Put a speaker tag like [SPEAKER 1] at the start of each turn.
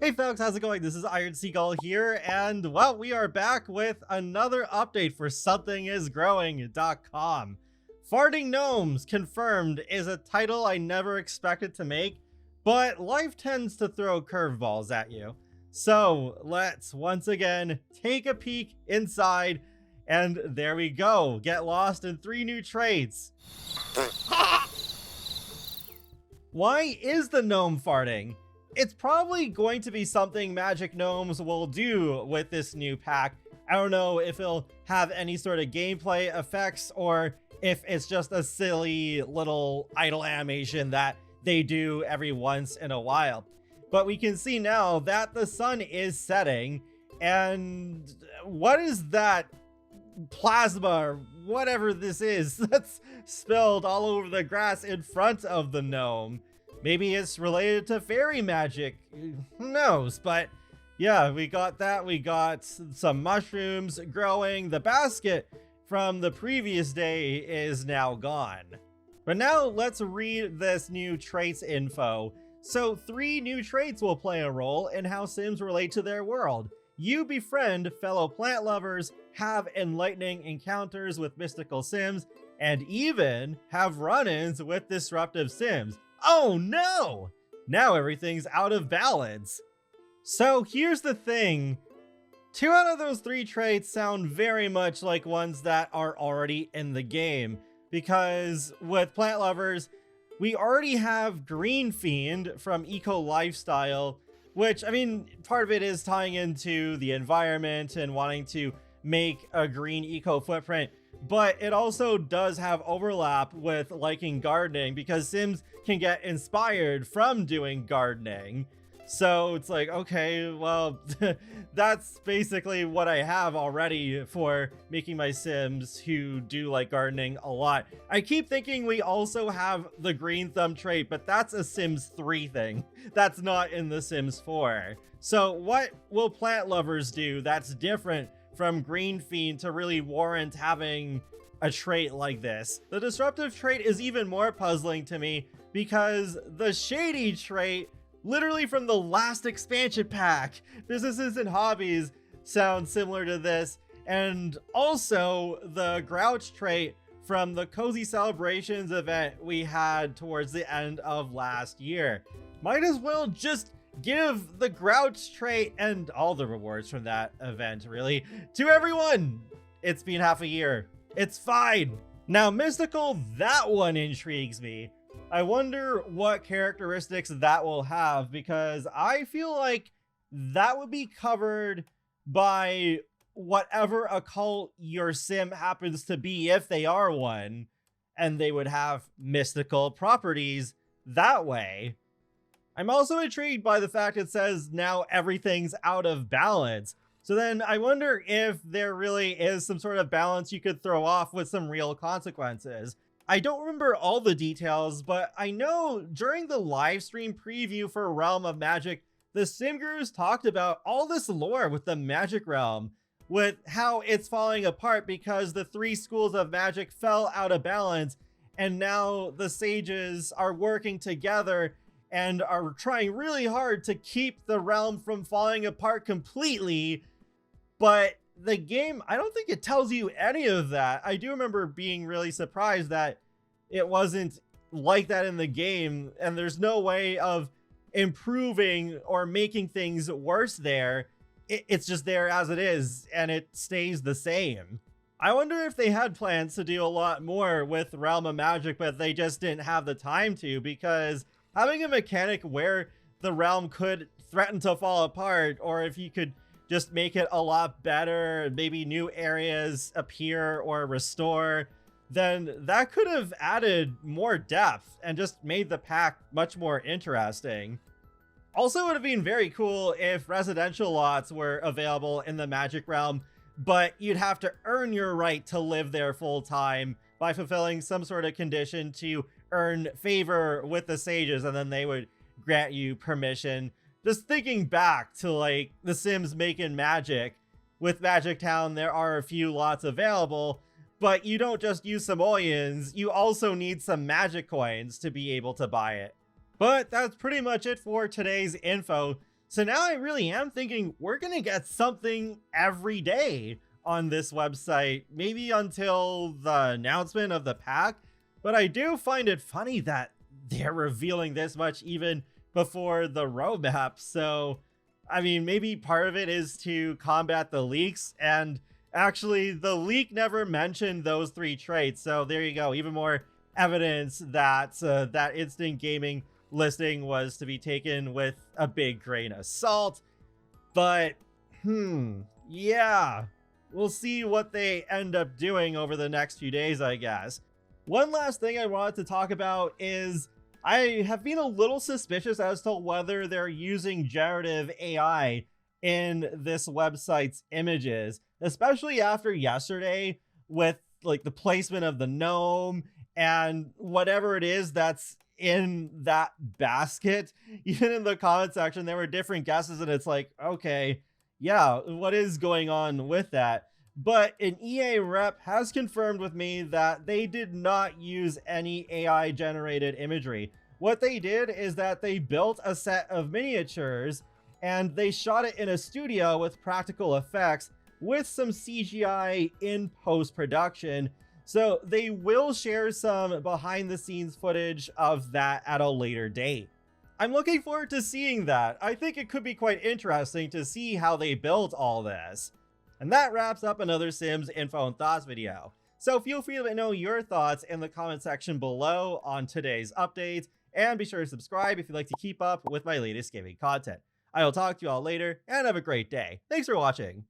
[SPEAKER 1] Hey folks, how's it going? This is Iron Seagull here, and well, we are back with another update for SomethingIsGrowing.com. Farting Gnomes confirmed is a title I never expected to make, but life tends to throw curveballs at you. So let's once again take a peek inside, and there we go. Get lost in 3 new traits. Why is the gnome farting? It's probably going to be something Magic Gnomes will do with this new pack. I don't know if it'll have any sort of gameplay effects or if it's just a silly little idle animation that they do every once in a while. But we can see now that the sun is setting, and what is that plasma or whatever this is that's spilled all over the grass in front of the gnome? Maybe it's related to fairy magic, who knows? But yeah, we got that. We got some mushrooms growing. The basket from the previous day is now gone. But now let's read this new traits info. So 3 new traits will play a role in how Sims relate to their world. You befriend fellow plant lovers, have enlightening encounters with mystical Sims, and even have run-ins with disruptive Sims. Oh no! Now everything's out of balance. So here's the thing. 2 out of those 3 traits sound very much like ones that are already in the game. Because with plant lovers, we already have Green Fiend from Eco Lifestyle, which, I mean, part of it is tying into the environment and wanting to make a green eco footprint, but it also does have overlap with liking gardening because Sims can get inspired from doing gardening. So it's like, okay, well, that's basically what I have already for making my Sims who do like gardening a lot. I keep thinking we also have the green thumb trait, but that's a Sims 3 thing. That's not in the Sims 4. So what will plant lovers do that's different from Green Fiend to really warrant having a trait like this? The disruptive trait is even more puzzling to me because the shady trait, literally from the last expansion pack, businesses and hobbies, sound similar to this, and also the grouch trait from the Cozy Celebrations event we had towards the end of last year. Might as well just give the grouch trait and all the rewards from that event, really, to everyone. It's been half a year. It's fine. Now, mystical, that one intrigues me. I wonder what characteristics that will have, because I feel like that would be covered by whatever occult your sim happens to be, if they are one, and they would have mystical properties that way. I'm also intrigued by the fact it says now everything's out of balance. So then I wonder if there really is some sort of balance you could throw off with some real consequences. I don't remember all the details, but I know during the live stream preview for Realm of Magic, the Sim Gurus talked about all this lore with the Magic Realm, with how it's falling apart because the 3 schools of magic fell out of balance, and now the sages are working together and are trying really hard to keep the realm from falling apart completely. But the game, I don't think it tells you any of that. I do remember being really surprised that it wasn't like that in the game, and there's no way of improving or making things worse there. It's just there as it is, and it stays the same. I wonder if they had plans to do a lot more with Realm of Magic, but they just didn't have the time to, because having a mechanic where the realm could threaten to fall apart, or if you could just make it a lot better, maybe new areas appear or restore, then that could have added more depth and just made the pack much more interesting. Also, it would have been very cool if residential lots were available in the Magic Realm, but you'd have to earn your right to live there full time by fulfilling some sort of condition to earn favor with the sages, and then they would grant you permission. Just thinking back to like The Sims making magic, with Magic Town there are a few lots available, but you don't just use simoleons, you also need some magic coins to be able to buy it. But that's pretty much it for today's info. So now I really am thinking we're gonna get something every day on this website, maybe until the announcement of the pack. But I do find it funny that they're revealing this much even before the roadmap. So, I mean, maybe part of it is to combat the leaks, and actually the leak never mentioned those 3 traits. So there you go, even more evidence that that instant gaming listing was to be taken with a big grain of salt. But yeah, we'll see what they end up doing over the next few days, I guess. One last thing I wanted to talk about is I have been a little suspicious as to whether they're using generative AI in this website's images, especially after yesterday with like the placement of the gnome and whatever it is that's in that basket. Even in the comment section, there were different guesses, and it's like, okay, yeah, what is going on with that? But an EA rep has confirmed with me that they did not use any AI generated imagery. What they did is that they built a set of miniatures and they shot it in a studio with practical effects with some CGI in post-production. So they will share some behind the scenes footage of that at a later date. I'm looking forward to seeing that. I think it could be quite interesting to see how they built all this. And that wraps up another Sims Info and Thoughts video. So feel free to let me know your thoughts in the comment section below on today's update, and be sure to subscribe if you'd like to keep up with my latest gaming content. I will talk to you all later, and have a great day. Thanks for watching.